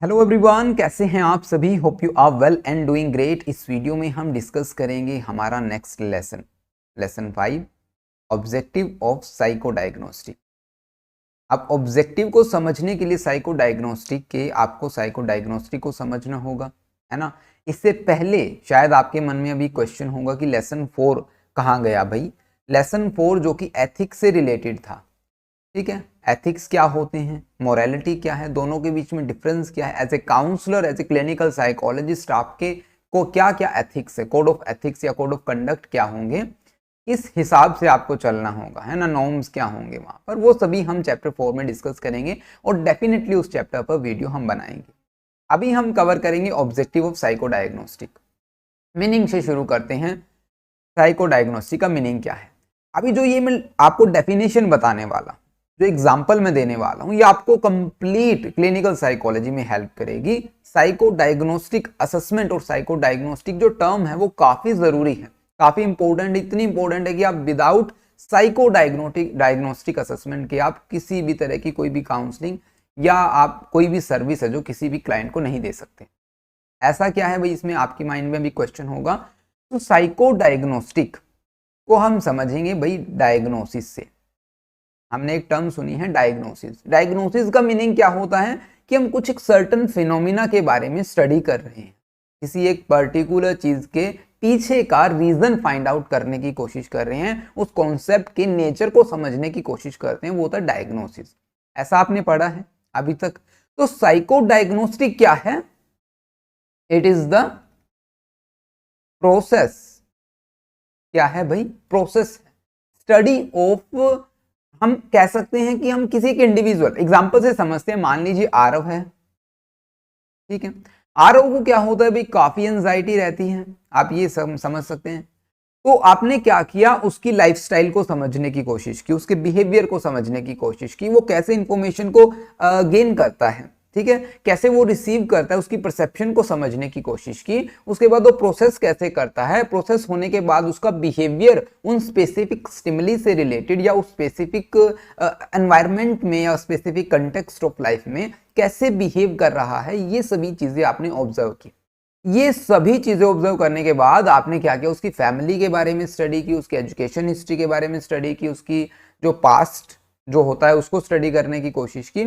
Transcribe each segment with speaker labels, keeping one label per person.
Speaker 1: Hello everyone, कैसे हैं आप सभी। Hope you are well and doing great. इस वीडियो में हम डिस्कस करेंगे हमारा next lesson 5 objective of psycho diagnostic. अब ऑब्जेक्टिव को समझने के लिए आपको साइको डायग्नोस्टिक को समझना होगा, है ना। इससे पहले शायद आपके मन में अभी क्वेश्चन होगा कि लेसन 4 कहाँ गया भाई। लेसन 4 जो कि एथिक्स से रिलेटेड था, ठीक है। एथिक्स क्या होते हैं, मोरालिटी क्या है, दोनों के बीच में डिफरेंस क्या है। As a counsellor, as a clinical psychologist आपके को क्या क्या एथिक्स है, कोड ऑफ एथिक्स या कोड ऑफ कंडक्ट क्या होंगे, इस हिसाब से आपको चलना होगा, है ना। नॉर्म्स क्या होंगे वहां पर, वो सभी हम चैप्टर 4 में डिस्कस करेंगे और डेफिनेटली उस चैप्टर पर वीडियो हम बनाएंगे। अभी हम कवर करेंगे objective of psycho diagnostic. Meaning से शुरू करते हैं। साइको डायग्नोस्टिक का मीनिंग क्या है। अभी जो ये मैं आपको डेफिनेशन बताने वाला, जो एग्जाम्पल मैं देने वाला हूं, ये आपको कंप्लीट क्लिनिकल साइकोलॉजी में हेल्प करेगी। साइको डायग्नोस्टिक असेसमेंट और साइको डायग्नोस्टिक जो टर्म है वो काफी जरूरी है, काफी इंपॉर्टेंट, इतनी इंपॉर्टेंट है कि आप विदाउट साइको डायग्नोस्टिक असेसमेंट के आप किसी भी तरह की कोई भी काउंसलिंग या आप कोई भी सर्विस है जो किसी भी क्लाइंट को नहीं दे सकते। ऐसा क्या है भाई, इसमें आपके माइंड में भी क्वेश्चन होगा। तो साइको डायग्नोस्टिक को हम समझेंगे भाई डायग्नोसिस से। हमने एक टर्म सुनी है डायग्नोसिस। डायग्नोसिस का मीनिंग क्या होता है कि हम कुछ एक सर्टन फिनोमिना के बारे में स्टडी कर रहे हैं, किसी एक पर्टिकुलर चीज के पीछे का रीजन फाइंड आउट करने की कोशिश कर रहे हैं, उस कॉन्सेप्ट के नेचर को समझने की कोशिश करते हैं, वो होता है डायग्नोसिस। ऐसा आपने पढ़ा है अभी तक। तो साइको डायग्नोस्टिक क्या है? It is the process. क्या है भाई? Process, study of. हम कह सकते हैं कि हम किसी एक इंडिविजुअल, एग्जांपल से समझते हैं। मान लीजिए आरव है, ठीक है। आरव को क्या होता है भाई, काफी एंजाइटी रहती है, आप ये समझ सकते हैं। तो आपने क्या किया, उसकी लाइफस्टाइल को समझने की कोशिश की, उसके बिहेवियर को समझने की कोशिश की, वो कैसे इंफॉर्मेशन को गेन करता है, ठीक है, कैसे वो रिसीव करता है, उसकी परसेप्शन को समझने की कोशिश की। उसके बाद वो प्रोसेस कैसे करता है, प्रोसेस होने के बाद उसका बिहेवियर उन स्पेसिफिक स्टिमुली से रिलेटेड या उस स्पेसिफिक एनवायरनमेंट में या स्पेसिफिक कंटेक्स्ट ऑफ लाइफ में कैसे बिहेव कर रहा है, ये सभी चीजें आपने ऑब्जर्व की। ये सभी चीजें ऑब्जर्व करने के बाद आपने क्या किया, उसकी फैमिली के बारे में स्टडी की, उसकी एजुकेशन हिस्ट्री के बारे में स्टडी की, उसकी जो पास्ट जो होता है उसको स्टडी करने की कोशिश की।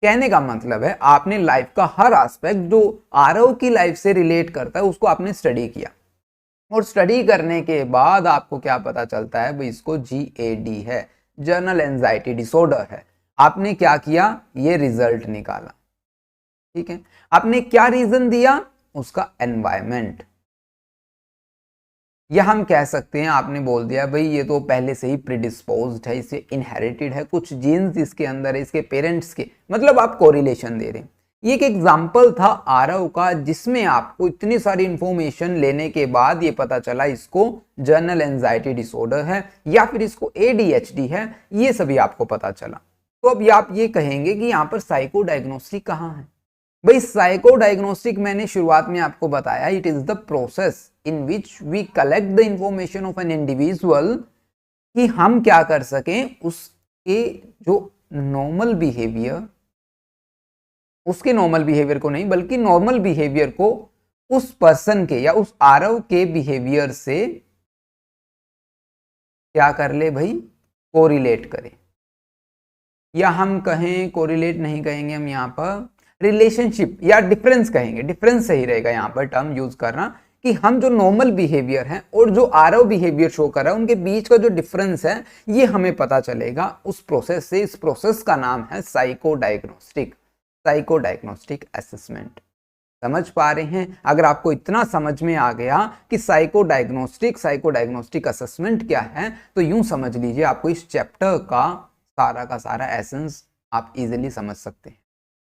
Speaker 1: कहने का मतलब है आपने लाइफ का हर एस्पेक्ट जो आरव की लाइफ से रिलेट करता है उसको आपने स्टडी किया। और स्टडी करने के बाद आपको क्या पता चलता है भाई, इसको GAD है, जर्नल एंजाइटी डिसऑर्डर है। आपने क्या किया, ये रिजल्ट निकाला, ठीक है। आपने क्या रीजन दिया, उसका एनवायरमेंट। या हम कह सकते हैं आपने बोल दिया भाई ये तो पहले से ही प्रीडिस्पोज्ड है, इसे इनहेरिटेड है, कुछ जीन्स इसके अंदर है, इसके पेरेंट्स के, मतलब आप कोरिलेशन दे रहे हैं। ये एक एग्जाम्पल था आरव का, जिसमें आपको इतनी सारी इंफॉर्मेशन लेने के बाद ये पता चला इसको जर्नल एंजाइटी डिसऑर्डर है या फिर इसको ADHD है, ये सभी आपको पता चला। तो अब आप ये कहेंगे कि यहाँ पर साइको डायग्नोस्टिक कहाँ है भाई। साइको डायग्नोस्टिक मैंने शुरुआत में आपको बताया, it is the process in which we collect the information of an individual, कि हम क्या कर सकें, उसके जो नॉर्मल बिहेवियर, उसके नॉर्मल बिहेवियर को नहीं बल्कि नॉर्मल बिहेवियर को उस पर्सन के या उस आरव के बिहेवियर से क्या कर ले भाई, कोरिलेट करें। या हम कहें कोरिलेट नहीं कहेंगे, हम यहाँ पर रिलेशनशिप या डिफरेंस कहेंगे, डिफरेंस सही रहेगा यहाँ पर टर्म यूज करना, कि हम जो नॉर्मल बिहेवियर है और जो आरव बिहेवियर शो कर रहा है उनके बीच का जो डिफरेंस है ये हमें पता चलेगा उस प्रोसेस से। इस प्रोसेस का नाम है साइको डायग्नोस्टिक असेसमेंट। समझ पा रहे हैं? अगर आपको इतना समझ में आ गया कि साइको डायग्नोस्टिक असेसमेंट क्या है, तो यूं समझ लीजिए आपको इस चैप्टर का सारा एसेंस आप इजीली समझ सकते हैं,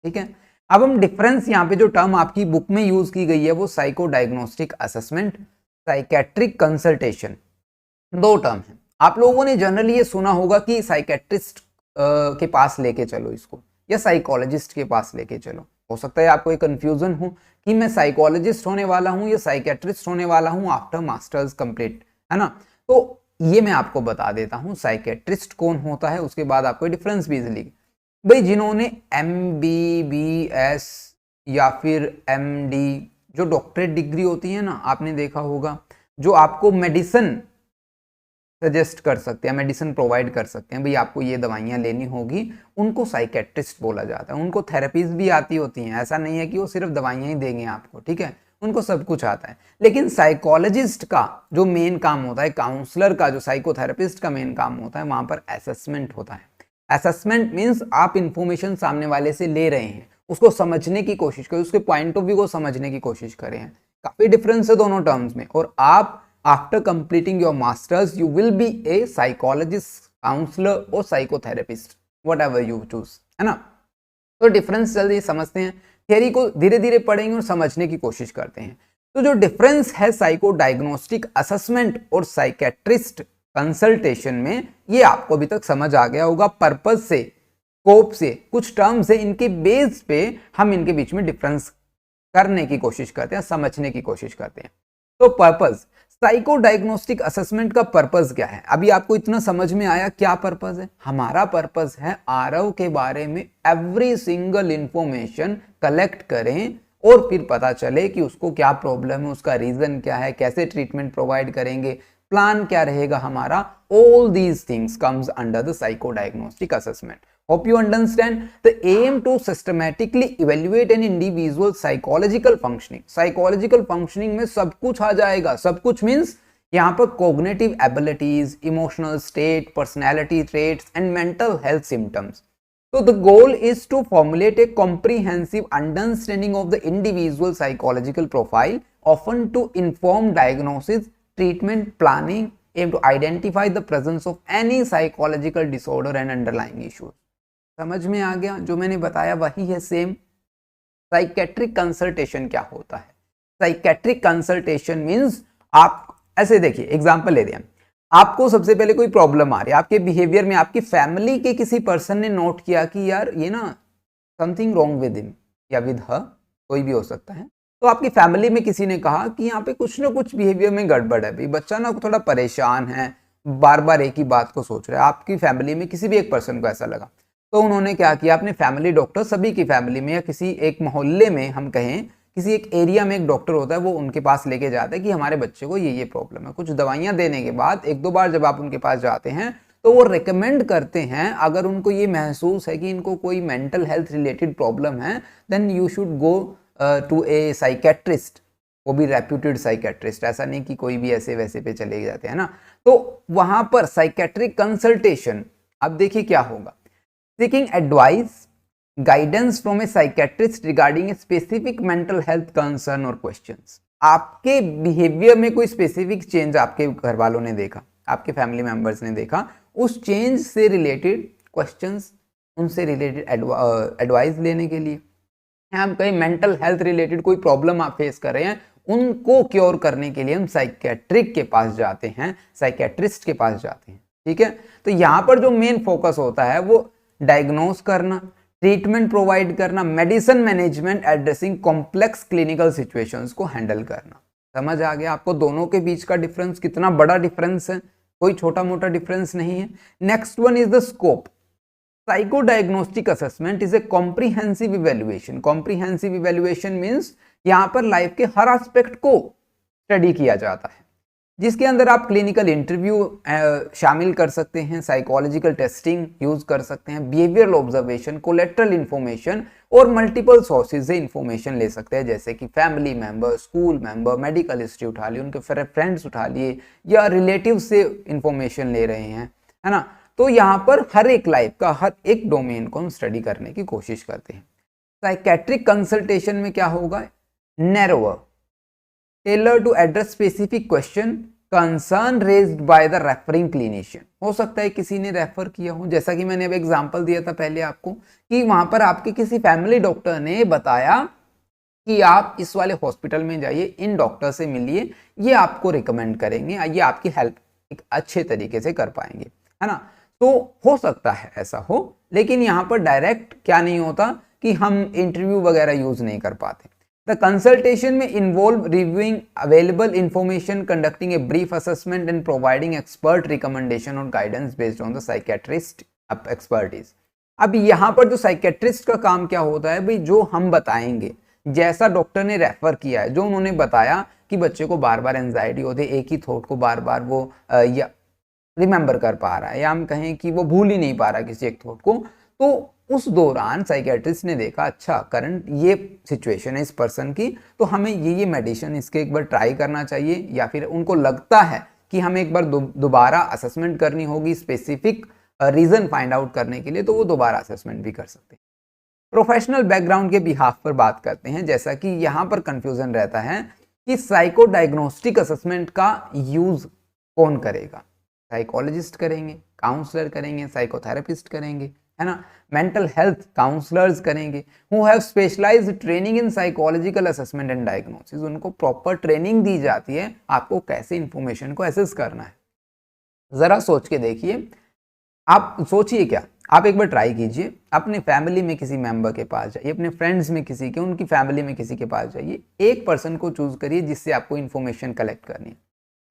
Speaker 1: ठीक है। अब हम डिफरेंस, यहाँ पे जो टर्म आपकी बुक में यूज की गई है वो psycho diagnostic assessment, psychiatric consultation, दो टर्म है। आप लोगों ने जनरली ये सुना होगा कि साइकेट्रिस्ट के पास लेके चलो इसको, या साइकोलॉजिस्ट के पास लेके चलो। हो सकता है आपको एक कंफ्यूजन हो कि मैं साइकोलॉजिस्ट होने वाला हूँ या साइकेट्रिस्ट होने वाला हूँ आफ्टर मास्टर्स कंप्लीट, है ना। तो ये मैं आपको बता देता हूँ साइकेट्रिस्ट कौन होता है, उसके बाद आपको डिफरेंस भी इजीली। भाई जिन्होंने MBBS या फिर MD, जो डॉक्टरेट डिग्री होती है ना, आपने देखा होगा, जो आपको मेडिसिन सजेस्ट कर सकते हैं, मेडिसिन प्रोवाइड कर सकते हैं, भाई आपको ये दवाइयाँ लेनी होगी, उनको साइकेट्रिस्ट बोला जाता है। उनको थेरेपीज भी आती होती हैं, ऐसा नहीं है कि वो सिर्फ दवाइयाँ ही देंगे आपको, ठीक है, उनको सब कुछ आता है। लेकिन साइकोलॉजिस्ट का जो मेन काम होता है, काउंसलर का, जो साइकोथेरेपिस्ट का मेन काम होता है, वहाँ पर असेसमेंट होता है। असेसमेंट मीन्स आप इंफॉर्मेशन सामने वाले से ले रहे हैं, उसको समझने की कोशिश करें, उसके पॉइंट ऑफ व्यू को समझने की कोशिश करें हैं। काफ़ी डिफरेंस है दोनों टर्म्स में। और आप after completing your masters you will be a psychologist, counsellor और psychotherapist, whatever you choose, है ना। तो डिफरेंस जल्दी समझते हैं, थियरी को धीरे धीरे पढ़ेंगे और समझने की कोशिश करते हैं। तो जो डिफरेंस है साइको डायग्नोस्टिक असेसमेंट और साइकेट्रिस्ट कंसल्टेशन में, ये आपको अभी तक समझ आ गया होगा। पर्पस से, स्कोप से, कुछ टर्म्स है, इनके बेस पे हम इनके बीच में डिफरेंस करने की कोशिश करते हैं, समझने की कोशिश करते हैं। तो पर्पस, साइको डायग्नोस्टिक असेसमेंट का पर्पस क्या है? अभी आपको इतना समझ में आया क्या पर्पस है? हमारा पर्पस है आरव के बारे में एवरी सिंगल इंफॉर्मेशन कलेक्ट करें और फिर पता चले कि उसको क्या प्रॉब्लम है, उसका रीजन क्या है, कैसे ट्रीटमेंट प्रोवाइड करेंगे, प्लान क्या रहेगा हमारा। All these things comes under the psycho diagnostic assessment. Hope you understand the aim to systematically evaluate an individual psychological functioning. Psychological functioning में सब कुछ आ जाएगा। सब कुछ means यहाँ पर cognitive abilities, emotional state, personality traits and mental health symptoms. So the goal is to formulate a comprehensive understanding of the individual psychological profile, often to inform diagnosis, treatment planning, aim to identify the presence of any psychological disorder and underlying issues. समझ में आ गया? जो मैंने बताया वही है same. Psychiatric consultation क्या होता है? साइकेट्रिक कंसल्टेशन मींस, आप ऐसे देखिए, एग्जांपल ले दिया, आपको सबसे पहले कोई प्रॉब्लम आ रही है आपके बिहेवियर में, आपकी फैमिली के किसी पर्सन ने नोट किया कि यार ये ना समथिंग रॉन्ग विद हिम या विद हर, कोई भी हो सकता है। तो आपकी फैमिली में किसी ने कहा कि यहाँ पे कुछ ना कुछ बिहेवियर में गड़बड़ है, भाई बच्चा ना थोड़ा परेशान है, बार बार एक ही बात को सोच रहा है। आपकी फैमिली में किसी भी एक पर्सन को ऐसा लगा, तो उन्होंने क्या किया, अपने फैमिली डॉक्टर, सभी की फैमिली में या किसी एक मोहल्ले में, हम कहें किसी एक एरिया में एक डॉक्टर होता है, वो उनके पास लेके जाता है कि हमारे बच्चे को ये प्रॉब्लम है। कुछ दवाइयाँ देने के बाद एक दो बार जब आप उनके पास जाते हैं तो वो रिकमेंड करते हैं, अगर उनको ये महसूस है कि इनको कोई मेंटल हेल्थ रिलेटेड प्रॉब्लम है, then you should go to a psychiatrist, वो भी रेप्यूटेड साइकेट्रिस्ट, ऐसा नहीं कि कोई भी ऐसे वैसे पे चले जाते हैं ना। तो वहां पर साइकेट्रिक कंसल्टेशन, अब देखिए क्या होगा, seeking advice, guidance from a psychiatrist regarding a specific mental health concern or questions. आपके बिहेवियर में कोई स्पेसिफिक चेंज आपके घर वालों ने देखा, आपके फैमिली मेंबर्स ने देखा, उस चेंज से रिलेटेड क्वेश्चंस, उनसे रिलेटेड एडवाइस लेने के लिए, हम कहीं मेंटल हेल्थ रिलेटेड कोई प्रॉब्लम आप फेस कर रहे हैं, उनको क्योर करने के लिए हम साइकेट्रिक के पास जाते हैं, साइकेट्रिस्ट के पास जाते हैं, ठीक है। तो यहाँ पर जो मेन फोकस होता है वो डायग्नोस करना, ट्रीटमेंट प्रोवाइड करना, medicine management, addressing complex clinical situations को हैंडल करना। समझ आ गया आपको दोनों के बीच का डिफरेंस, कितना बड़ा डिफरेंस है, कोई छोटा मोटा डिफरेंस नहीं है। Next one is the scope. Psycho diagnostic assessment is a comprehensive evaluation. Comprehensive evaluation means यहां पर लाइफ के हर एस्पेक्ट को स्टडी किया जाता है, जिसके अंदर आप क्लिनिकल इंटरव्यू शामिल कर सकते हैं, साइकोलॉजिकल टेस्टिंग यूज कर सकते हैं, बिहेवियरल ऑब्जर्वेशन, कोलेटरल इंफॉर्मेशन और मल्टीपल सोर्सेज से इंफॉर्मेशन ले सकते हैं, जैसे कि family member, school member, medical history उठा लिए, उनके फ्रेंड्स उठा लिए, या रिलेटिव से इंफॉर्मेशन ले रहे हैं, है ना। तो यहाँ पर हर एक लाइफ का हर एक डोमेन को हम स्टडी करने की कोशिश करते हैं। साइकेट्रिक कंसल्टेशन में क्या होगा, narrower, tailor to address specific question concern raised by the referring clinician. हो सकता है किसी ने रेफर किया हो, जैसा कि मैंने अब एग्जांपल दिया था पहले आपको, कि वहां पर आपके किसी फैमिली डॉक्टर ने बताया कि आप इस वाले हॉस्पिटल में जाइए, इन डॉक्टर से मिलिए, ये आपको रिकमेंड करेंगे, ये आपकी हेल्प एक अच्छे तरीके से कर पाएंगे, है ना। तो हो सकता है ऐसा हो, लेकिन यहाँ पर डायरेक्ट क्या नहीं होता कि हम इंटरव्यू वगैरह यूज नहीं कर पाते। द कंसल्टेशन में involve reviewing available information, conducting a brief assessment and providing expert recommendation और guidance based on the psychiatrist expertise. अब यहाँ पर जो साइकेट्रिस्ट का काम क्या होता है, भाई जो हम बताएंगे, जैसा डॉक्टर ने रेफर किया है, जो उन्होंने बताया कि बच्चे को बार बार एंजाइटी होती है, एक ही थॉट को बार बार वो या रिमेंबर कर पा रहा है, या हम कहें कि वो भूल ही नहीं पा रहा किसी एक थॉट को, तो उस दौरान साइकेट्रिस्ट ने देखा अच्छा करंट ये सिचुएशन है इस पर्सन की, तो हमें ये मेडिसिन इसके एक बार ट्राई करना चाहिए, या फिर उनको लगता है कि हमें एक बार दोबारा असेसमेंट करनी होगी स्पेसिफिक रीजन फाइंड आउट करने के लिए, तो वो दोबारा असेसमेंट भी कर सकते हैं। प्रोफेशनल बैकग्राउंड के बिहाफ पर बात करते हैं, जैसा कि यहाँ पर कंफ्यूजन रहता है कि साइको डायग्नोस्टिक असेसमेंट का यूज कौन करेगा, साइकोलॉजिस्ट करेंगे, काउंसलर करेंगे, साइकोथेरेपिस्ट करेंगे, है ना, मेंटल हेल्थ काउंसलर्स करेंगे, who have specialised training in psychological assessment and diagnosis, उनको प्रॉपर ट्रेनिंग दी जाती है आपको कैसे इंफॉर्मेशन को एसेस करना है। जरा सोच के देखिए, आप सोचिए क्या, आप एक बार ट्राई कीजिए, अपने फैमिली में किसी मेंबर के पास जाइए, अपने फ्रेंड्स में किसी के, उनकी फैमिली में किसी के पास जाइए, एक पर्सन को चूज करिए जिससे आपको इंफॉर्मेशन कलेक्ट करनी है,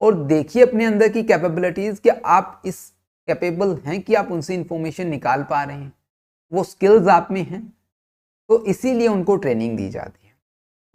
Speaker 1: और देखिए अपने अंदर की कैपेबिलिटीज, कि आप इस कैपेबल हैं कि आप उनसे इंफॉर्मेशन निकाल पा रहे हैं, वो स्किल्स आप में हैं, तो इसीलिए उनको ट्रेनिंग दी जाती है।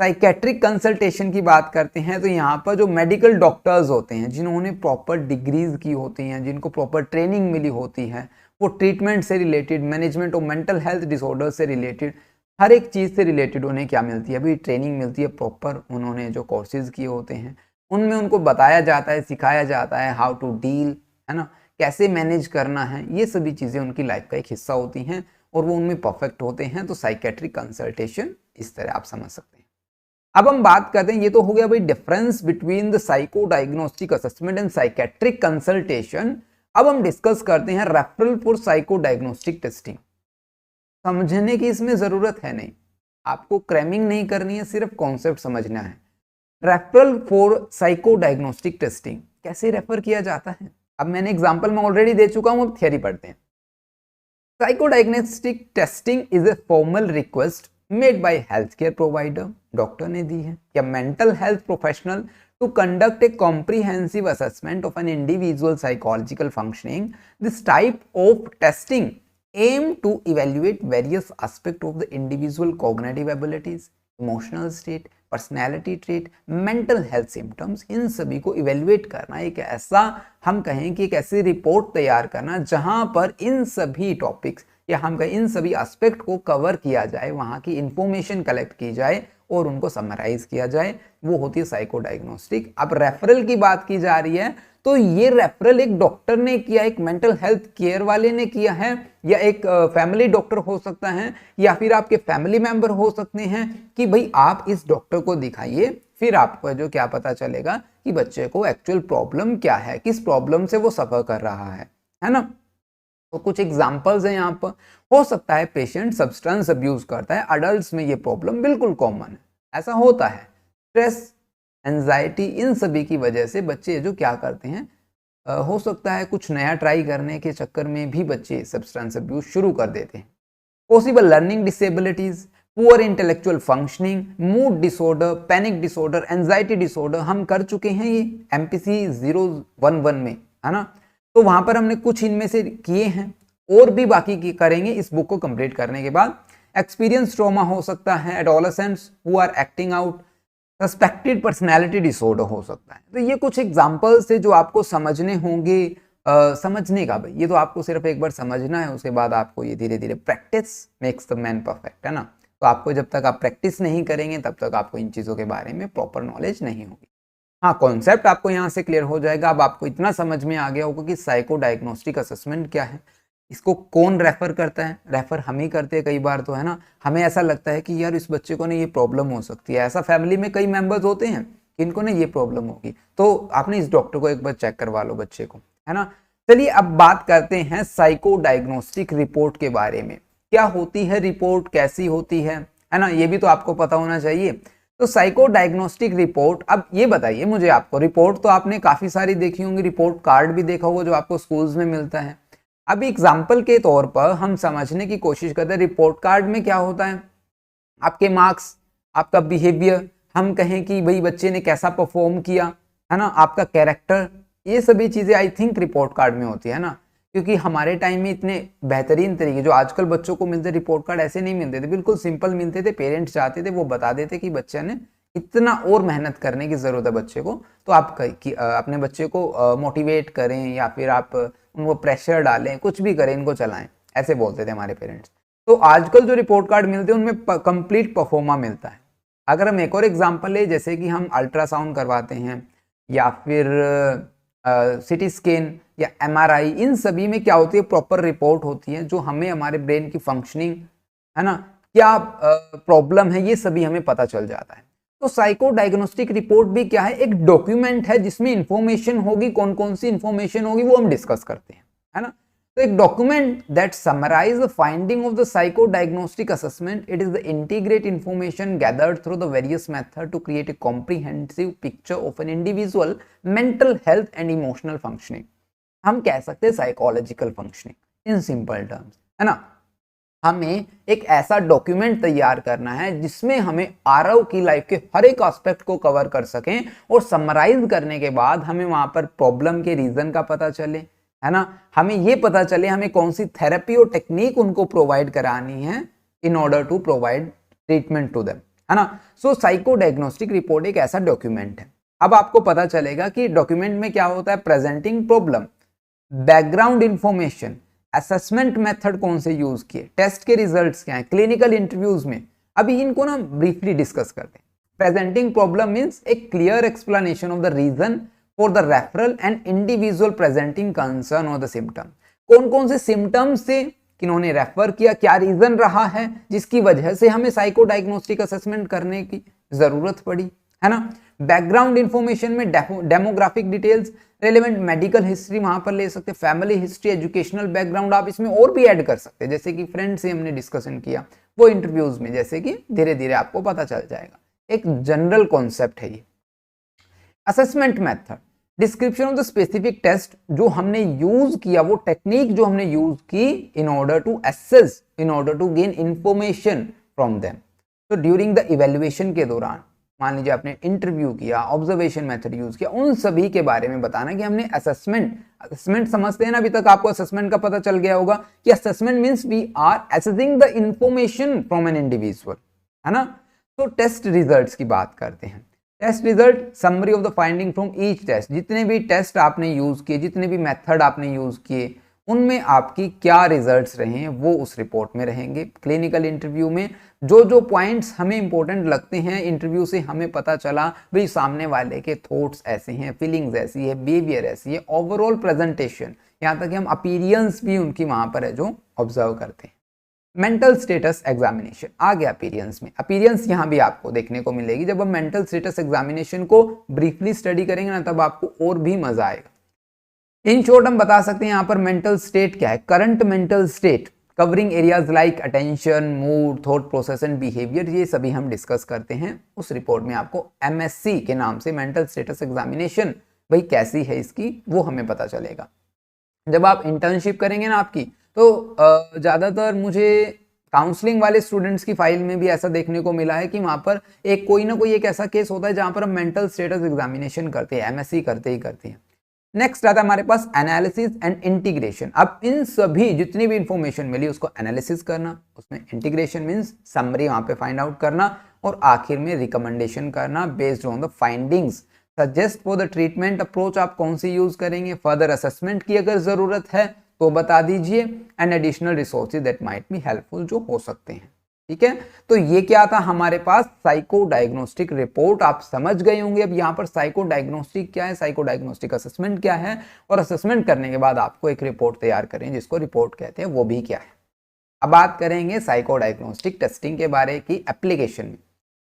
Speaker 1: साइकेट्रिक कंसल्टेशन की बात करते हैं तो यहाँ पर जो मेडिकल डॉक्टर्स होते हैं, जिन्होंने प्रॉपर डिग्रीज की होती हैं, जिनको प्रॉपर ट्रेनिंग मिली होती है, वो ट्रीटमेंट से related, management of mental health disorder से रिलेटेड, हर एक चीज़ से रिलेटेड उन्हें क्या मिलती है, अभी ट्रेनिंग मिलती है प्रॉपर, उन्होंने जो कोर्सेज किए होते हैं उनमें उनको बताया जाता है, सिखाया जाता है हाउ टू डील, है ना, कैसे मैनेज करना है, ये सभी चीज़ें उनकी लाइफ का एक हिस्सा होती हैं और वो उनमें परफेक्ट होते हैं। तो साइकेट्रिक कंसल्टेशन इस तरह आप समझ सकते हैं। अब हम बात करते हैं, ये तो हो गया भाई difference between the psycho diagnostic assessment and psychiatric consultation. अब हम डिस्कस करते हैं referral for psycho diagnostic testing. समझने की इसमें जरूरत है नहीं, आपको क्रैमिंग नहीं करनी है, सिर्फ कॉन्सेप्ट समझना है। Referral for psycho diagnostic testing कैसे रेफर किया जाता है, अब मैंने एग्जांपल में ऑलरेडी दे चुका हूं, अब थियरी पढ़ते हैं। Psycho diagnostic testing is a formal request made by health care provider, doctor ने दी है, या mental health professional to conduct a comprehensive assessment of an individual psychological functioning. This type of testing aim to evaluate various aspects of the individual cognitive abilities, emotional state, personality trait, mental health symptoms, इन सभी को evaluate करना, एक ऐसा हम कहें कि एक ऐसी रिपोर्ट तैयार करना जहां पर इन सभी टॉपिक्स या हम कहें इन सभी एस्पेक्ट को कवर किया जाए, वहां की इंफॉर्मेशन कलेक्ट की जाए और उनको समराइज किया जाए, वो होती है साइको डायग्नोस्टिक। अब रेफरल की बात की जा रही है तो ये रेफरल एक डॉक्टर ने किया, एक मेंटल हेल्थ केयर वाले ने किया है, या एक फैमिली डॉक्टर हो सकता है, या फिर आपके फैमिली मेंबर हो सकते हैं कि भाई आप इस डॉक्टर को दिखाइए, फिर आपको जो क्या पता चलेगा कि बच्चे को एक्चुअल प्रॉब्लम क्या है, किस प्रॉब्लम से वो सफर कर रहा है ना। तो कुछ एग्जांपल्स हैं यहाँ पर। हो सकता है पेशेंट सब्सटेंस अब्यूज करता है, अडल्ट्स में ये प्रॉब्लम बिल्कुल कॉमन है, ऐसा होता है। स्ट्रेस, एंजाइटी, इन सभी की वजह से बच्चे जो क्या करते हैं, हो सकता है कुछ नया ट्राई करने के चक्कर में भी बच्चे सब्सटेंस अब्यूज शुरू कर देते हैं। Possible learning disabilities, poor intellectual functioning, mood disorder, panic disorder, anxiety disorder, हम कर चुके हैं ये MPC 011 में, है ना। तो वहां पर हमने कुछ इनमें से किए हैं और भी बाकी करेंगे इस बुक को कंप्लीट करने के बाद। एक्सपीरियंस ट्रॉमा हो सकता है, adolescents who are acting out, suspected personality disorder हो सकता है। तो ये कुछ एग्जांपल्स थे जो आपको समझने होंगे। समझने का भाई ये तो आपको सिर्फ एक बार समझना है, उसके बाद आपको ये धीरे धीरे practice makes the man perfect, है ना। तो आपको जब तक आप प्रैक्टिस नहीं करेंगे तब तक आपको इन चीज़ों के बारे में प्रॉपर नॉलेज नहीं होगी। हाँ, कॉन्सेप्ट आपको यहाँ से क्लियर हो जाएगा। अब आपको इतना समझ में आ गया होगा कि साइको डायग्नोस्टिक असेसमेंट क्या है, इसको कौन रेफर करता है। रेफर हम ही करते हैं कई बार, तो है ना। हमें ऐसा लगता है कि यार इस बच्चे को ना ये प्रॉब्लम हो सकती है, ऐसा फैमिली में कई मेंबर्स होते हैं कि इनको ना ये प्रॉब्लम होगी, तो आपने इस डॉक्टर को एक बार चेक करवा लो बच्चे को, है ना। चलिए अब बात करते हैं साइको डायग्नोस्टिक रिपोर्ट के बारे में। क्या होती है रिपोर्ट, कैसी होती है ना, ये भी तो आपको पता होना चाहिए। तो साइको डायग्नोस्टिक रिपोर्ट, अब ये बताइए मुझे, आपको रिपोर्ट तो आपने काफी सारी देखी होंगी, रिपोर्ट कार्ड भी देखा होगा जो आपको स्कूल्स में मिलता है। अभी एग्जाम्पल के तौर पर हम समझने की कोशिश करते हैं रिपोर्ट कार्ड में क्या होता है। आपके मार्क्स, आपका बिहेवियर, हम कहें कि भाई बच्चे ने कैसा परफॉर्म किया, है ना, आपका कैरेक्टर, ये सभी चीजें आई थिंक रिपोर्ट कार्ड में होती है ना। क्योंकि हमारे टाइम में इतने बेहतरीन तरीके जो आजकल बच्चों को मिलते रिपोर्ट कार्ड ऐसे नहीं मिलते थे, बिल्कुल सिंपल मिलते थे। पेरेंट्स चाहते थे वो बता देते कि बच्चे ने इतना और मेहनत करने की ज़रूरत है बच्चे को, तो आप अपने बच्चे को मोटिवेट करें या फिर आप उनको प्रेशर डालें, कुछ भी करें, इनको चलाएं, ऐसे बोलते थे हमारे पेरेंट्स। तो आजकल जो रिपोर्ट कार्ड मिलते हैं उनमें कंप्लीट परफॉर्मा मिलता है। अगर हम एक और एग्जांपल ले, जैसे कि हम अल्ट्रासाउंड करवाते हैं या फिर सिटी स्कैन या एमआरआई, इन सभी में क्या होती है, प्रॉपर रिपोर्ट होती है जो हमें हमारे ब्रेन की फंक्शनिंग, है ना, क्या प्रॉब्लम है, ये सभी हमें पता चल जाता है। तो साइको डायग्नोस्टिक रिपोर्ट भी क्या है, एक डॉक्यूमेंट है जिसमें इंफॉर्मेशन होगी, कौन कौन सी इंफॉर्मेशन होगी वो हम डिस्कस करते हैं, है ना। तो एक document that summarise the finding of the psycho diagnostic assessment, it is the integrate information gathered through the various method to create a comprehensive picture of an individual mental health and emotional functioning. हम कह सकते हैं psychological functioning in simple terms, है ना। हमें एक ऐसा document तैयार करना है जिसमें हमें आरव की लाइफ के हर एक एस्पेक्ट को कवर कर सकें, और समराइज करने के बाद हमें वहां पर प्रॉब्लम के रीजन का पता चले, है ना, हमें ये पता चले हमें कौन सी थेरेपी और टेक्निक उनको प्रोवाइड करानी है in order to provide treatment to them, है ना। सो साइको डायग्नोस्टिक रिपोर्ट एक ऐसा डॉक्यूमेंट है। अब आपको पता चलेगा कि डॉक्यूमेंट में क्या होता है, presenting problem, background information, assessment method कौन से यूज किए, टेस्ट के रिजल्ट्स क्या हैं, क्लिनिकल इंटरव्यूज में, अभी इनको ना ब्रीफली डिस्कस करते हैं। Presenting problem means a clear explanation of the reason for the referral and individual presenting concern और द सिम्टम, कौन कौन से सिम्टम्स से किन्होंने रेफर किया, क्या रीजन रहा है जिसकी वजह से हमें साइको डायग्नोस्टिक असेसमेंट करने की जरूरत पड़ी, है ना। बैकग्राउंड इंफॉर्मेशन में demographic details, relevant medical history वहां पर ले सकते हैं, फैमिली हिस्ट्री, एजुकेशनल बैकग्राउंड आप इसमें और भी ऐड कर सकते हैं, जैसे कि फ्रेंड से हमने डिस्कशन किया वो इंटरव्यूज में, जैसे कि धीरे धीरे आपको पता चल जाएगा। एक जनरल कॉन्सेप्ट है ये। Assessment method, description of the specific test जो हमने यूज किया, वो टेक्निक जो हमने यूज की in order to assess, in order to gain information from them. तो ड्यूरिंग द इवेल्युएशन के दौरान, मान लीजिए आपने इंटरव्यू किया, ऑब्जर्वेशन मेथड यूज किया, उन सभी के बारे में बताना कि हमने असेसमेंट समझते हैं ना, अभी तक आपको असेसमेंट का पता चल गया होगा कि assessment means we are assessing the information from an individual, है ना। तो टेस्ट रिजल्ट्स की बात करते हैं। Test result, summary of the finding from each test, जितने भी टेस्ट आपने यूज किए, जितने भी मेथड आपने यूज किए, उनमें आपकी क्या रिजल्ट्स रहे हैं वो उस रिपोर्ट में रहेंगे। क्लिनिकल इंटरव्यू में जो जो पॉइंट्स हमें इंपॉर्टेंट लगते हैं, इंटरव्यू से हमें पता चला भाई सामने वाले के थॉट्स ऐसे हैं, फीलिंग्स ऐसी है, बिहेवियर ऐसी है, ओवरऑल प्रेजेंटेशन, यहाँ तक कि हम अपीयरेंस भी उनकी वहां पर है जो ऑब्जर्व करते हैं। मेंटल स्टेटस एग्जामिनेशन आ गया अपीयरेंस में। अपीयरेंस यहाँ भी आपको देखने को मिलेगी। जब हम मेंटल स्टेटस एग्जामिनेशन को ब्रीफली स्टडी करेंगे ना, तब आपको और भी मजा आएगा। इन शॉर्ट हम बता सकते हैं यहाँ पर मेंटल स्टेट क्या है, current mental state covering areas like attention, mood, thought process and behaviour, ये सभी हम डिस्कस करते हैं उस रिपोर्ट में। आपको MSc के नाम से मेंटल स्टेटस एग्जामिनेशन भाई कैसी है इसकी वो हमें पता चलेगा। जब आप इंटर्नशिप करेंगे ना आपकी, तो ज़्यादातर मुझे काउंसलिंग वाले स्टूडेंट्स की फाइल में भी ऐसा देखने को मिला है कि वहाँ पर एक कोई ना कोई एक ऐसा केस होता है जहाँ पर हम मेंटल स्टेटस एग्जामिनेशन करते हैं, MSc करते ही करते हैं। नेक्स्ट आता है हमारे पास एनालिसिस एंड इंटीग्रेशन। अब इन सभी जितनी भी इंफॉर्मेशन मिली उसको एनालिसिस करना, उसमें इंटीग्रेशन मींस समरी वहाँ पे फाइंड आउट करना, और आखिर में रिकमेंडेशन करना based on the findings. Suggest for the treatment approach आप कौन सी यूज करेंगे, फर्दर असेसमेंट की अगर जरूरत है तो बता दीजिए, and additional resources that might be helpful जो हो सकते हैं। ठीक है, तो ये क्या था हमारे पास साइको डायग्नोस्टिक रिपोर्ट। आप समझ गए होंगे अब यहाँ पर साइको डायग्नोस्टिक क्या है, साइको डायग्नोस्टिक असेसमेंट क्या है, और असेसमेंट करने के बाद आपको एक रिपोर्ट तैयार करें जिसको रिपोर्ट कहते हैं, वो भी क्या है। अब बात करेंगे साइको डायग्नोस्टिक टेस्टिंग के बारे की एप्लीकेशन में।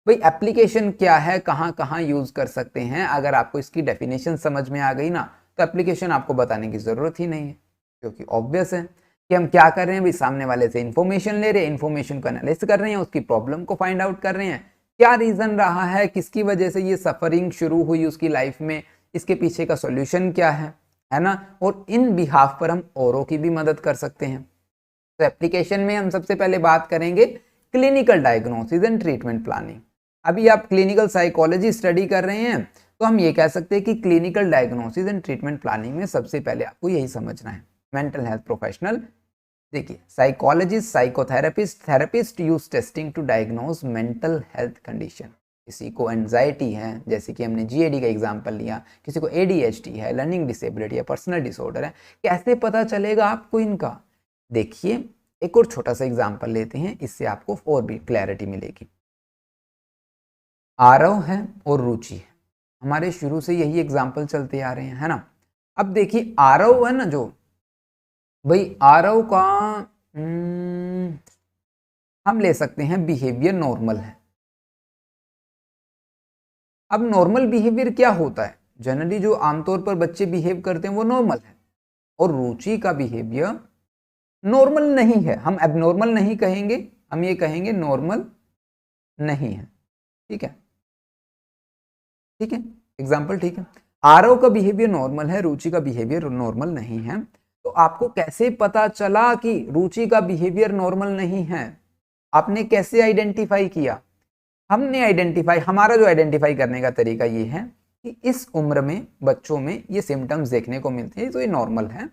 Speaker 1: भाई एप्लीकेशन क्या है, कहाँ कहाँ यूज कर सकते हैं, अगर आपको इसकी डेफिनेशन समझ में आ गई ना, तो एप्लीकेशन आपको बताने की जरूरत ही नहीं है, क्योंकि ऑब्वियस है कि हम क्या कर रहे हैं भाई, सामने वाले से इंफॉर्मेशन ले रहे हैं, इंफॉर्मेशन को एनालिसिस कर रहे हैं, उसकी प्रॉब्लम को फाइंड आउट कर रहे हैं, क्या रीजन रहा है, किसकी वजह से ये सफरिंग शुरू हुई उसकी लाइफ में, इसके पीछे का सॉल्यूशन क्या है ना, और इन बिहाफ पर हम औरों की भी मदद कर सकते हैं। तो एप्लीकेशन में हम सबसे पहले बात करेंगे clinical diagnosis and treatment planning. अभी आप क्लिनिकल साइकोलॉजी स्टडी कर रहे हैं, तो हम ये कह सकते हैं कि clinical diagnosis and treatment planning में सबसे पहले आपको यही समझना है मेंटल हेल्थ प्रोफेशनल। देखिए, psychologist, psychotherapist, therapist use testing to diagnose mental health condition. किसी को एंजाइटी है, जैसे कि हमने जीएडी का एग्जांपल लिया, किसी को एडीएचडी है, लर्निंग डिसेबिलिटी है, पर्सनल डिसऑर्डर है, कैसे पता चलेगा आपको इनका? देखिए, एक और छोटा सा एग्जांपल लेते हैं, इससे आपको और भी क्लैरिटी मिलेगी। आरव है और रुचि है, हमारे शुरू से यही एग्जांपल चलते आ रहे हैं, है ना। अब देखिए, आरव है ना, जो भाई आरव का हम ले सकते हैं बिहेवियर नॉर्मल है। अब नॉर्मल बिहेवियर क्या होता है? जनरली जो आमतौर पर बच्चे बिहेव करते हैं वो नॉर्मल है, और रुचि का बिहेवियर नॉर्मल नहीं है। हम एबनॉर्मल नहीं कहेंगे, हम ये कहेंगे नॉर्मल नहीं है। ठीक है, ठीक है, एग्जाम्पल ठीक है। आरव का बिहेवियर नॉर्मल है, रुचि का बिहेवियर नॉर्मल नहीं है। तो आपको कैसे पता चला कि रुचि का बिहेवियर नॉर्मल नहीं है? आपने कैसे आइडेंटिफाई किया? हमने आइडेंटिफाई, हमारा जो आइडेंटिफाई करने का तरीका ये है कि इस उम्र में बच्चों में ये सिम्टम्स देखने को मिलते हैं, तो ये नॉर्मल है।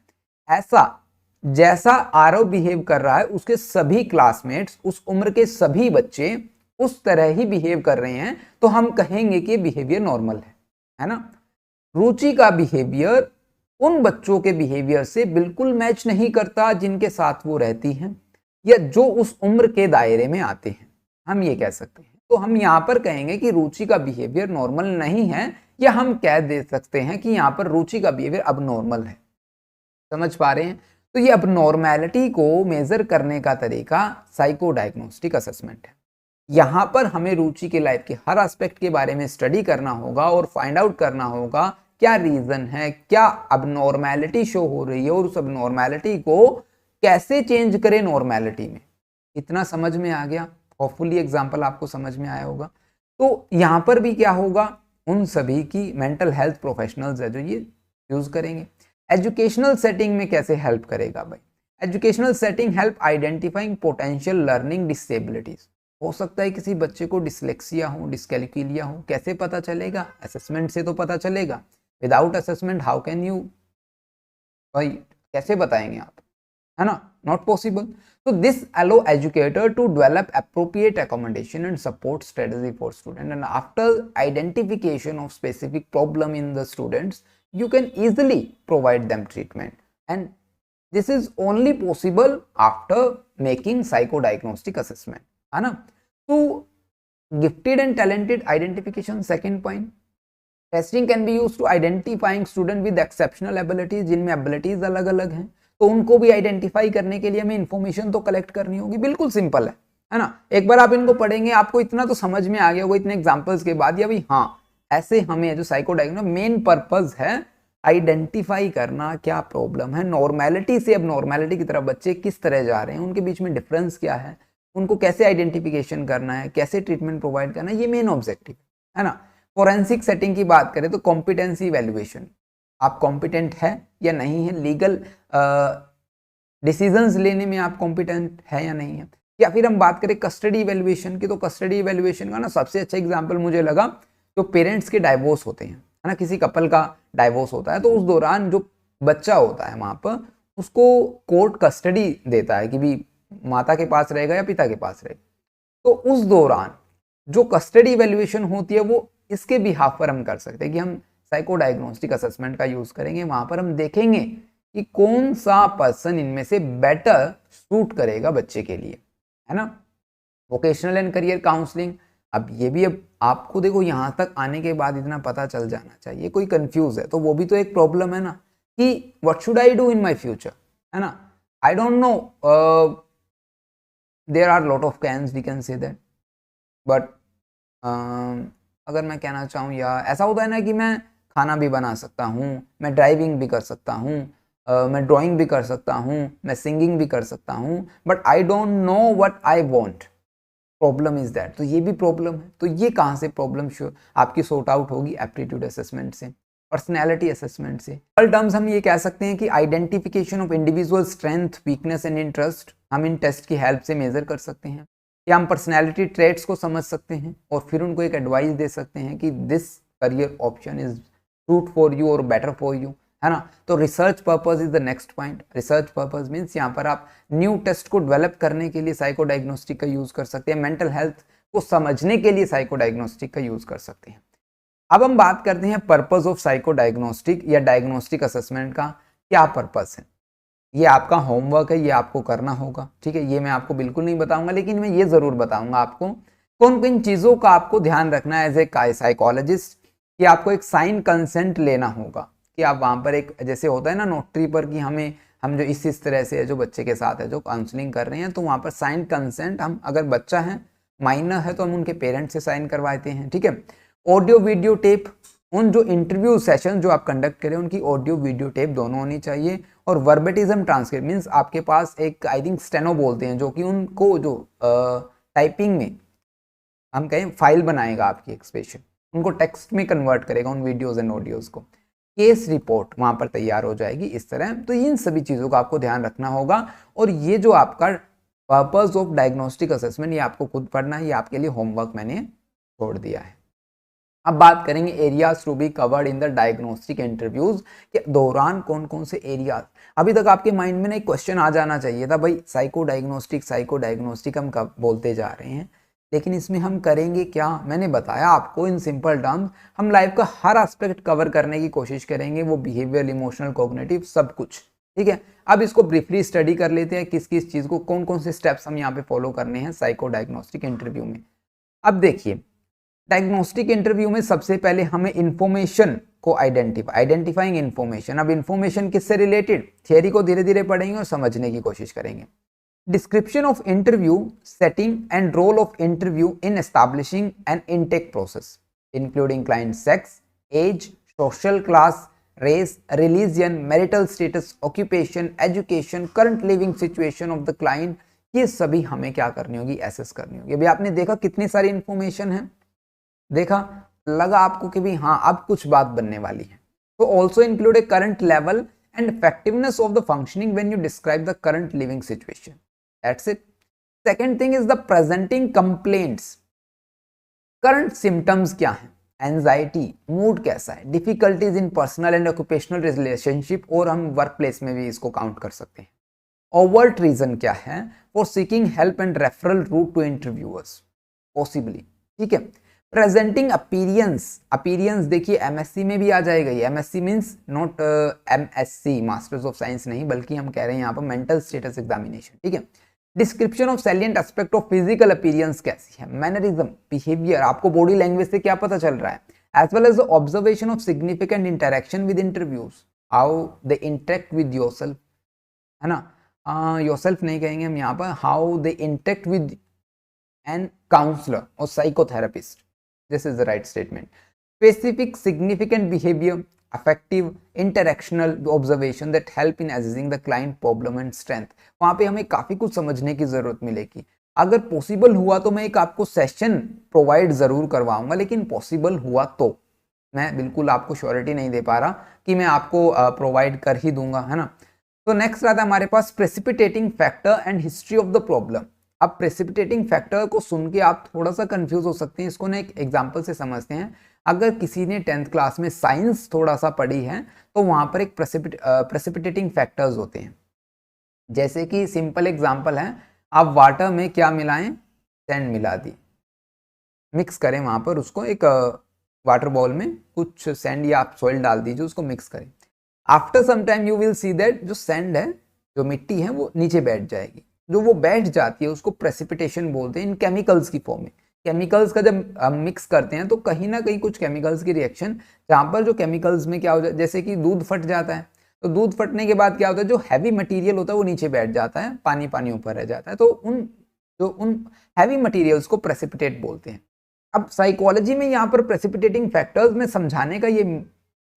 Speaker 1: ऐसा जैसा आरव बिहेव कर रहा है, उसके सभी क्लासमेट्स, उस उम्र के सभी बच्चे उस तरह ही बिहेव कर रहे हैं, तो हम कहेंगे कि बिहेवियर नॉर्मल है ना। रुचि का बिहेवियर उन बच्चों के बिहेवियर से बिल्कुल मैच नहीं करता जिनके साथ वो रहती हैं, या जो उस उम्र के दायरे में आते हैं, हम ये कह सकते हैं। तो हम यहाँ पर कहेंगे कि रुचि का बिहेवियर नॉर्मल नहीं है, या हम कह दे सकते हैं कि यहाँ पर रुचि का बिहेवियर अब नॉर्मल है। समझ पा रहे हैं? तो ये अब नॉर्मैलिटी को मेजर करने का तरीका साइको डायग्नोस्टिक असेसमेंट है। यहाँ पर हमें रुचि के लाइफ के हर एस्पेक्ट के बारे में स्टडी करना होगा और फाइंड आउट करना होगा क्या रीजन है, क्या अबनॉर्मैलिटी शो हो रही है, और उस अबनॉर्मैलिटी को कैसे चेंज करें नॉर्मैलिटी में। इतना समझ में आ गया? होपफुली एग्जाम्पल आपको समझ में आया होगा। तो यहाँ पर भी क्या होगा, उन सभी की मेंटल हेल्थ प्रोफेशनल्स है जो ये यूज करेंगे। एजुकेशनल सेटिंग में कैसे हेल्प करेगा भाई? Educational setting help identifying potential learning disabilities. हो सकता है किसी बच्चे को डिसलेक्सिया हो, डिसकैलकुलिया हो, कैसे पता चलेगा? असेसमेंट से तो पता चलेगा। Without assessment how can you, भाई कैसे बताएंगे आप, है ना, not possible. So this allow educator to develop appropriate accommodation and support strategy for student, and after identification of specific problem in the students, you can easily provide them treatment, and this is only possible after making psychodiagnostic assessment, है ना। तो gifted and talented identification, second point, testing can be used to identifying student with exceptional abilities, जिनमें abilities अलग अलग हैं, तो उनको भी आइडेंटिफाई करने के लिए हमें इंफॉर्मेशन तो कलेक्ट करनी होगी। बिल्कुल सिंपल है ना। एक बार आप इनको पढ़ेंगे, आपको इतना तो समझ में आ गया होगा इतने एग्जांपल्स के बाद, या भाई हाँ ऐसे हमें जो साइको डायग्नोसिस मेन पर्पस है आइडेंटिफाई करना क्या प्रॉब्लम है, नॉर्मैलिटी से अब नॉर्मैलिटी की तरफ बच्चे किस तरह जा रहे हैं, उनके बीच में डिफरेंस क्या है, उनको कैसे आइडेंटिफिकेशन करना है, कैसे ट्रीटमेंट प्रोवाइड करना है, ये मेन ऑब्जेक्टिव है ना। फोरेंसिक सेटिंग की बात करें तो कॉम्पिटेंसी वैल्यूएशन, आप कॉम्पिटेंट है या नहीं है, लीगल डिसीजंस लेने में आप कॉम्पिटेंट है या नहीं है। या फिर हम बात करें कस्टडी इवैल्यूएशन की, तो कस्टडी इवैल्यूएशन का ना सबसे अच्छा एग्जांपल मुझे लगा जो पेरेंट्स के डाइवोर्स होते हैं, है ना, किसी कपल का डाइवोर्स होता है, तो उस दौरान जो बच्चा होता है वहां पर उसको कोर्ट कस्टडी देता है कि भी माता के पास रहेगा या पिता के पास रहेगा। तो उस दौरान जो कस्टडी इवैल्यूएशन होती है वो इसके बिहाफ पर हम कर सकते हैं कि हम साइको डायग्नोस्टिक असेसमेंट का यूज करेंगे। वहां पर हम देखेंगे कि कौन सा पर्सन इनमें से बेटर सूट करेगा बच्चे के लिए, है ना। वोकेशनल एंड करियर काउंसलिंग, अब ये भी अब आपको देखो यहाँ तक आने के बाद इतना पता चल जाना चाहिए, कोई कंफ्यूज है तो वो भी तो एक प्रॉब्लम है ना कि what should I do in my future, है ना। I don't know, there are lot of cans, we can say that, but अगर मैं कहना चाहूँ, या ऐसा होता है ना कि मैं खाना भी बना सकता हूँ, मैं ड्राइविंग भी कर सकता हूँ, मैं ड्राइंग भी कर सकता हूँ, मैं सिंगिंग भी कर सकता हूँ, but I don't know what I want, problem is that. तो ये भी प्रॉब्लम है। तो ये कहाँ से प्रॉब्लम आपकी सॉर्ट आउट होगी? एप्टीट्यूड असेसमेंट से, पर्सनैलिटी असेसमेंट से। ऑल टर्म्स हम ये कह सकते हैं कि identification of individual strength, weakness and interest हम इन टेस्ट की हेल्प से मेजर कर सकते हैं, या हम पर्सनैलिटी ट्रेट्स को समझ सकते हैं और फिर उनको एक एडवाइस दे सकते हैं कि this career option is suit for you और बेटर फॉर यू, है ना। तो research purpose is the next point. Research purpose means यहाँ पर आप न्यू टेस्ट को डेवलप करने के लिए साइको डायग्नोस्टिक का यूज कर सकते हैं, मेंटल हेल्थ को समझने के लिए साइको डायग्नोस्टिक का यूज कर सकते हैं। अब हम बात करते हैं पर्पस ऑफ साइको डायग्नोस्टिक या डायग्नोस्टिक असेसमेंट का क्या पर्पस है। ये आपका होमवर्क है, ये आपको करना होगा, ठीक है। ये मैं आपको बिल्कुल नहीं बताऊंगा, लेकिन मैं ये जरूर बताऊंगा आपको कौन किन चीजों का आपको ध्यान रखना है एज ए साइकोलॉजिस्ट, कि आपको एक साइन कंसेंट लेना होगा कि आप वहां पर एक, जैसे होता है ना नोटरी पर, कि हम जो इस तरह से है, जो बच्चे के साथ है, जो काउंसलिंग कर रहे हैं, तो वहां पर साइन कंसेंट हम, अगर बच्चा है माइनर है तो हम उनके पेरेंट्स से साइन करवाते हैं, ठीक है। ऑडियो वीडियो टेप, उन जो इंटरव्यू सेशन जो आप कंडक्ट करें उनकी ऑडियो वीडियो टेप दोनों होनी चाहिए। और वर्बेटिज्म ट्रांसक्रिप्ट मीन्स आपके पास एक, आई थिंक स्टेनो बोलते हैं, जो कि उनको जो टाइपिंग में हम कहें फाइल बनाएगा आपकी एक स्पेशल, उनको टेक्स्ट में कन्वर्ट करेगा उन वीडियोज एंड ऑडियोज को। केस रिपोर्ट वहां पर तैयार हो जाएगी इस तरह। तो इन सभी चीजों का आपको ध्यान रखना होगा। और ये जो आपका पर्पस ऑफ डायग्नोस्टिक असेसमेंट, ये आपको खुद पढ़ना है, ये आपके लिए होमवर्क मैंने छोड़ दिया है। अब बात करेंगे areas to be covered in the diagnostic interviews के दौरान कौन कौन से एरियाज। अभी तक आपके माइंड में ना एक क्वेश्चन आ जाना चाहिए था, भाई साइको डायग्नोस्टिक हम कब बोलते जा रहे हैं, लेकिन इसमें हम करेंगे क्या। मैंने बताया आपको इन सिंपल टर्म्स, हम लाइफ का हर एस्पेक्ट कवर करने की कोशिश करेंगे, वो बिहेवियर, इमोशनल, कॉग्निटिव, सब कुछ, ठीक है। अब इसको ब्रीफली स्टडी कर लेते हैं, किस किस चीज को, कौन कौन से स्टेप्स हम यहाँ पे फॉलो करने हैं साइको डायग्नोस्टिक इंटरव्यू में। अब देखिए, डायग्नोस्टिक इंटरव्यू में सबसे पहले हमें इंफॉर्मेशन को आइडेंटिफाइंग इंफॉर्मेशन। अब इंफॉर्मेशन किससे रिलेटेड, थियरी को धीरे धीरे पढ़ेंगे और समझने की कोशिश करेंगे। Description of interview setting and role of interview in establishing an intake process including client sex, age, social class, race, religion, marital status, occupation, education, current living situation of the client. ये सभी हमें क्या करनी होगी, assess करनी होगी। अभी आपने देखा कितनी सारी इंफॉर्मेशन है, देखा, लगा आपको कि भी हाँ अब कुछ बात बनने वाली है। तो also include A current level and effectiveness of the functioning when you describe the current living situation. That's it. Second thing is the presenting complaints. Current symptoms क्या है, एंजाइटी, मूड कैसा है, difficulties in personal and occupational relationship, और हम work place में भी इसको count कर सकते हैं। ओवर्ट रीजन क्या है for seeking help and referral route to interviewers possibly, ठीक है। प्रेजेंटिंग अपीरियंस देखिए एमएससी में भी आ जाएगा ये। MSc means not MSc masters of science नहीं, बल्कि हम कह रहे हैं यहाँ पर मेंटल स्टेटस एग्जामिनेशन, ठीक है। Description of salient aspect of physical appearance कैसी है, मैनरिज्म, बिहेवियर, आपको बॉडी लैंग्वेज से क्या पता चल रहा है, as well as the observation of significant interaction with interviews, how they interact with yourself, है ना, योरसेल्फ नहीं कहेंगे हम यहाँ पर, how they interact with an counsellor और psychotherapist. This is the right statement. Specific significant behavior, affective, interactional observation that help in assessing the client problem and strength. वहाँ पे हमें काफी कुछ समझने की जरूरत मिलेगी। अगर पॉसिबल हुआ तो मैं एक आपको सेशन प्रोवाइड जरूर करवाऊंगा, लेकिन पॉसिबल हुआ तो मैं बिल्कुल आपको श्योरिटी नहीं दे पा रहा कि मैं आपको प्रोवाइड कर ही दूंगा, है ना। तो नेक्स्ट आता है हमारे पास precipitating factor and history of the problem. अब प्रेसिपिटेटिंग फैक्टर को सुन के आप थोड़ा सा कंफ्यूज हो सकते हैं, इसको ना एक एग्जांपल से समझते हैं। अगर किसी ने 10th क्लास में साइंस थोड़ा सा पढ़ी है तो वहां पर एक प्रेसिपिटेटिंग फैक्टर्स होते हैं। जैसे कि सिंपल एग्जांपल है, आप वाटर में क्या मिलाएं, सैंड मिला दी, मिक्स करें वहां पर उसको, एक वाटर बॉल में कुछ सैंड या आप सॉइल डाल दीजिए, उसको मिक्स करें। After some time you will see that जो सैंड है, जो मिट्टी है, वो नीचे बैठ जाएगी। जो वो बैठ जाती है उसको प्रेसिपिटेशन बोलते हैं, इन केमिकल्स की फॉर्म में। केमिकल्स का जब हम मिक्स करते हैं तो कहीं ना कहीं कुछ केमिकल्स की रिएक्शन, जहाँ पर जो केमिकल्स में क्या हो जाता है, जैसे कि दूध फट जाता है, तो दूध फटने के बाद क्या होता है, जो हैवी मटेरियल होता है वो नीचे बैठ जाता है, पानी पानी ऊपर रह जाता है। तो उन हैवी मटेरियल्स को प्रेसिपिटेट बोलते हैं। अब साइकोलॉजी में यहाँ पर प्रेसिपिटेटिंग फैक्टर्स में समझाने का ये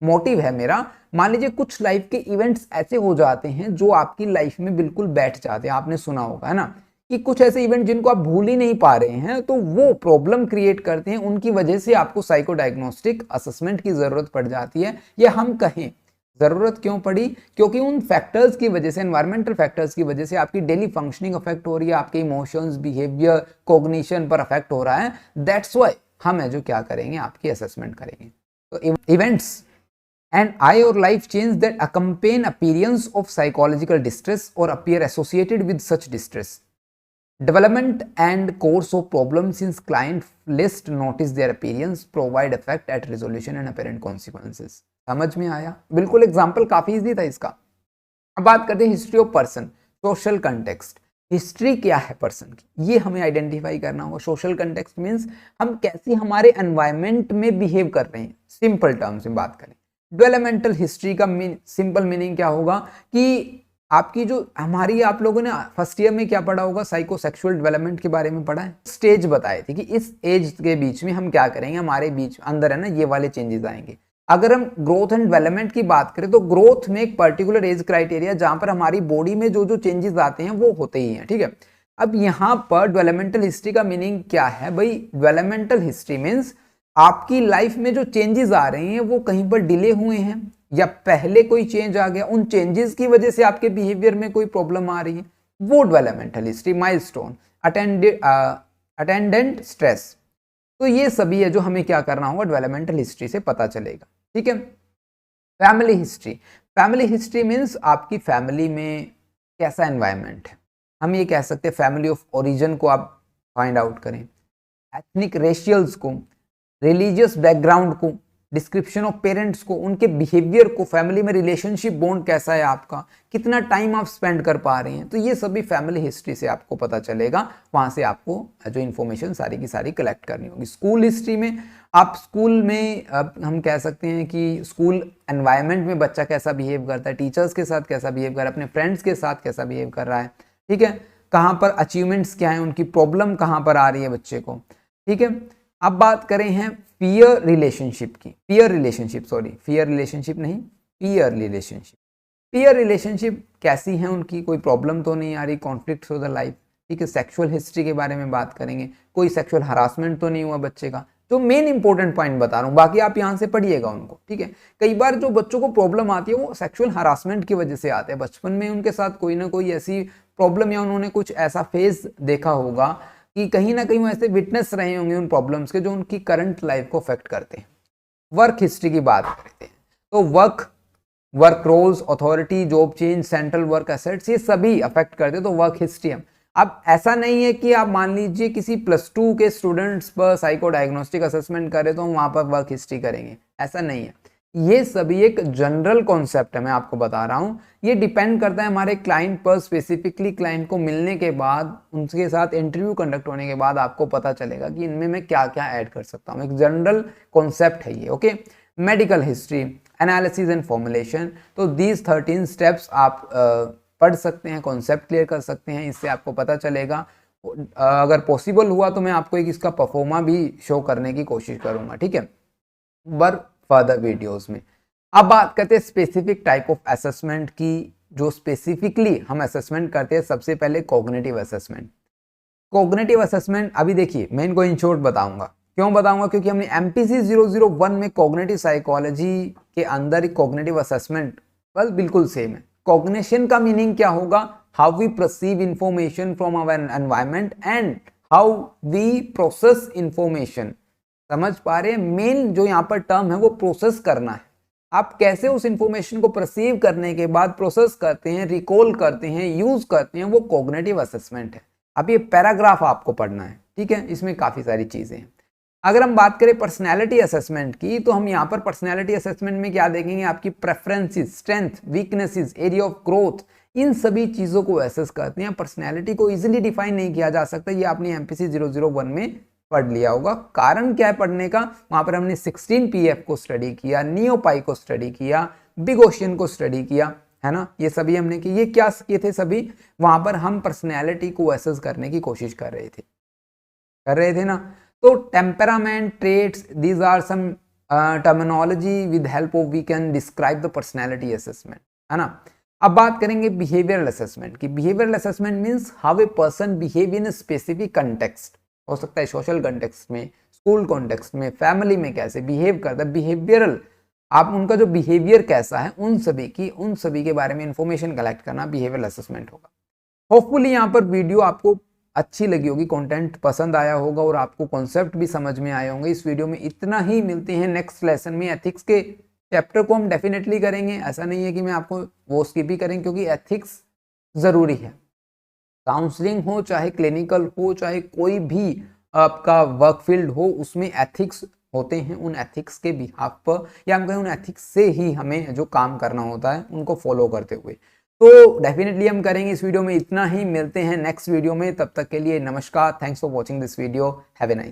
Speaker 1: मोटिव है मेरा। मान लीजिए कुछ लाइफ के इवेंट्स ऐसे हो जाते हैं जो आपकी लाइफ में बिल्कुल बैठ जाते हैं, आपने सुना होगा, है ना, कि कुछ ऐसे इवेंट जिनको आप भूल ही नहीं पा रहे हैं, तो वो प्रॉब्लम क्रिएट करते हैं, उनकी वजह से आपको साइको डायग्नोस्टिक असेसमेंट की जरूरत पड़ जाती है। या हम कहें जरूरत क्यों पड़ी, क्योंकि उन फैक्टर्स की वजह से, एनवायरमेंटल फैक्टर्स की वजह से आपकी डेली फंक्शनिंग अफेक्ट हो रही है, आपके इमोशंस, बिहेवियर, कॉग्निशन पर अफेक्ट हो रहा है। दैट्स वाई हम है जो क्या करेंगे, आपकी असेसमेंट करेंगे। तो events and eye or life change that accompany appearance of psychological distress or appear associated with such distress. Development and course of problems since client list notice their appearance provide effect at resolution and apparent consequences. समझ में आया? बिल्कुल example काफी easy था इसका। अब बात करते हैं history of person, social context. History क्या है पर्सन की, ये हमें आइडेंटिफाई करना होगा। सोशल कंटेक्स्ट मीन्स हम कैसे हमारे एनवायरमेंट में बिहेव कर रहे हैं। सिंपल टर्म्स में बात करें, डेवलपमेंटल हिस्ट्री का सिंपल मीनिंग क्या होगा कि आपकी जो हमारी, आप लोगों ने फर्स्ट ईयर में क्या पढ़ा होगा, साइकोसेक्सुअल डेवलपमेंट के बारे में पढ़ा है। स्टेज बताए थे कि इस एज के बीच में हम क्या करेंगे, हमारे बीच अंदर है ना ये वाले चेंजेस आएंगे। अगर हम ग्रोथ एंड डेवलपमेंट की बात करें तो ग्रोथ में एक पर्टिकुलर एज क्राइटेरिया जहां पर हमारी बॉडी में जो जो चेंजेस आते हैं वो होते ही हैं, ठीक है। अब यहाँ पर डेवलपमेंटल हिस्ट्री का मीनिंग क्या है भाई, डेवलपमेंटल हिस्ट्री मीन्स आपकी लाइफ में जो चेंजेस आ रहे हैं वो कहीं पर डिले हुए हैं या पहले कोई चेंज आ गया, उन चेंजेस की वजह से आपके बिहेवियर में कोई प्रॉब्लम आ रही है, वो developmental history. Milestone, attendant stress, तो ये सभी है जो हमें क्या करना होगा, डेवलपमेंटल हिस्ट्री से पता चलेगा, ठीक है। Family history, family history means आपकी फैमिली में कैसा एनवायरनमेंट है। हम ये कह सकते हैं फैमिली ऑफ ओरिजिन को आप फाइंड आउट करें, एथनिक रेशियल्स को, रिलीजियस बैकग्राउंड को, डिस्क्रिप्शन ऑफ पेरेंट्स को, उनके बिहेवियर को, फैमिली में रिलेशनशिप बॉन्ड कैसा है आपका, कितना टाइम आप स्पेंड कर पा रहे हैं, तो ये सभी फैमिली हिस्ट्री से आपको पता चलेगा। वहां से आपको जो इन्फॉर्मेशन सारी की सारी कलेक्ट करनी होगी। स्कूल हिस्ट्री में आप स्कूल में हम कह सकते हैं कि स्कूल एनवायरनमेंट में बच्चा कैसा बिहेव करता है, टीचर्स के साथ कैसा बिहेव कर रहा है, अपने फ्रेंड्स के साथ कैसा बिहेव कर रहा है, ठीक है। कहाँ पर अचीवमेंट्स क्या है, उनकी प्रॉब्लम कहाँ पर आ रही है बच्चे को, ठीक है। अब बात करें हैं पीयर रिलेशनशिप की, पीयर रिलेशनशिप कैसी है, उनकी कोई प्रॉब्लम तो नहीं आ रही, कॉन्फ्लिक्ट ऑफ द लाइफ, ठीक है। सेक्सुअल हिस्ट्री के बारे में बात करेंगे, कोई सेक्सुअल हरासमेंट तो नहीं हुआ बच्चे का, तो मेन इंपॉर्टेंट पॉइंट बता रहा हूँ, बाकी आप यहाँ से पढ़िएगा उनको, ठीक है। कई बार जो बच्चों को प्रॉब्लम आती है वो सेक्सुअल हरासमेंट की वजह से आते हैं, बचपन में उनके साथ कोई ना कोई ऐसी प्रॉब्लम या उन्होंने कुछ ऐसा फेज देखा होगा कि कहीं ना कहीं वो ऐसे विटनेस रहे होंगे उन प्रॉब्लम्स के जो उनकी करंट लाइफ को अफेक्ट करते हैं। वर्क हिस्ट्री की बात करते हैं तो work roles, authority, job change, central work assets, ये सभी अफेक्ट करते हैं, तो वर्क हिस्ट्री। अब ऐसा नहीं है कि आप मान लीजिए किसी +2 के स्टूडेंट्स पर साइको डायग्नोस्टिक असेसमेंट करें तो हम वहां पर वर्क हिस्ट्री करेंगे, ऐसा नहीं है। ये सभी एक जनरल कॉन्सेप्ट है, मैं आपको बता रहा हूं। ये डिपेंड करता है हमारे क्लाइंट पर, स्पेसिफिकली क्लाइंट को मिलने के बाद, उनके साथ इंटरव्यू कंडक्ट होने के बाद आपको पता चलेगा कि इनमें मैं क्या क्या ऐड कर सकता हूँ। एक जनरल कॉन्सेप्ट है ये, okay. Medical history, analysis and formulation, तो दीज 13 स्टेप्स आप पढ़ सकते हैं, कॉन्सेप्ट क्लियर कर सकते हैं, इससे आपको पता चलेगा। अगर पॉसिबल हुआ तो मैं आपको एक इसका परफॉर्मा भी शो करने की कोशिश करूंगा, ठीक है, बर फर्दर वीडियोस में। अब बात करते हैं स्पेसिफिक टाइप ऑफ असेसमेंट की, जो स्पेसिफिकली हम असेसमेंट करते हैं। सबसे पहले कॉग्निटिव असेसमेंट। कॉग्निटिव असेसमेंट अभी देखिए मैं इनको इन शॉर्ट बताऊंगा, क्यों बताऊंगा, क्योंकि हमने MPC 001 में कॉग्निटिव साइकोलॉजी के अंदर कॉग्निटिव असेसमेंट बस बिल्कुल सेम है। कॉग्निशन का मीनिंग क्या होगा, how we perceive information from our environment and how we process information. समझ पा रहे हैं, मेन जो यहाँ पर टर्म है वो प्रोसेस करना है। आप कैसे उस इंफॉर्मेशन को परसीव करने के बाद प्रोसेस करते हैं, रिकॉल करते हैं, यूज करते हैं, वो कॉग्निटिव असेसमेंट है। अब ये पैराग्राफ आपको पढ़ना है, ठीक है, इसमें काफी सारी चीजें हैं। अगर हम बात करें पर्सनैलिटी असेसमेंट की, तो हम यहाँ पर पर्सनैलिटी असेसमेंट में क्या देखेंगे, आपकी preferences, strength, weaknesses, area of growth, इन सभी चीजों को असेस करते हैं। पर्सनैलिटी को इजीली डिफाइन नहीं किया जा सकता, ये आपने MPC 001 में पढ़ लिया होगा। कारण क्या है पढ़ने का, वहां पर हमने 16PF को स्टडी किया, नियोपाई को स्टडी किया, बिग ओशियन को स्टडी किया, है ना, ये सभी हमने किए। ये क्या किए थे सभी, वहां पर हम पर्सनैलिटी को असेस करने की कोशिश कर रहे थे ना। तो temperament, traits, these are some terminology with help of we can describe the personality assessment, है ना। अब बात करेंगे बिहेवियरल असेसमेंट की। Behavioural assessment means how a person behave in specific context, हो सकता है सोशल कंटेक्स्ट में, स्कूल कॉन्टेक्स्ट में, फैमिली में कैसे बिहेव करता है, बिहेवियरल, आप उनका जो बिहेवियर कैसा है उन सभी के बारे में इंफॉर्मेशन कलेक्ट करना बिहेवियरल असेसमेंट होगा। होपफुली यहाँ पर वीडियो आपको अच्छी लगी होगी, कंटेंट पसंद आया होगा और आपको कॉन्सेप्ट भी समझ में आए होंगे। इस वीडियो में इतना ही, मिलते हैं नेक्स्ट लेसन में एथिक्स के चैप्टर को हम डेफिनेटली करेंगे, ऐसा नहीं है कि मैं आपको वो स्किप ही करेंगे, क्योंकि एथिक्स ज़रूरी है। काउंसलिंग हो, चाहे क्लिनिकल हो, चाहे कोई भी आपका वर्क फील्ड हो, उसमें एथिक्स होते हैं। उन एथिक्स के बिहाफ पर, या हम कहें उन एथिक्स से ही हमें जो काम करना होता है उनको फॉलो करते हुए। तो डेफिनेटली हम करेंगे। इस वीडियो में इतना ही, मिलते हैं नेक्स्ट वीडियो में, तब तक के लिए नमस्कार। Thanks for watching this video, have a nice.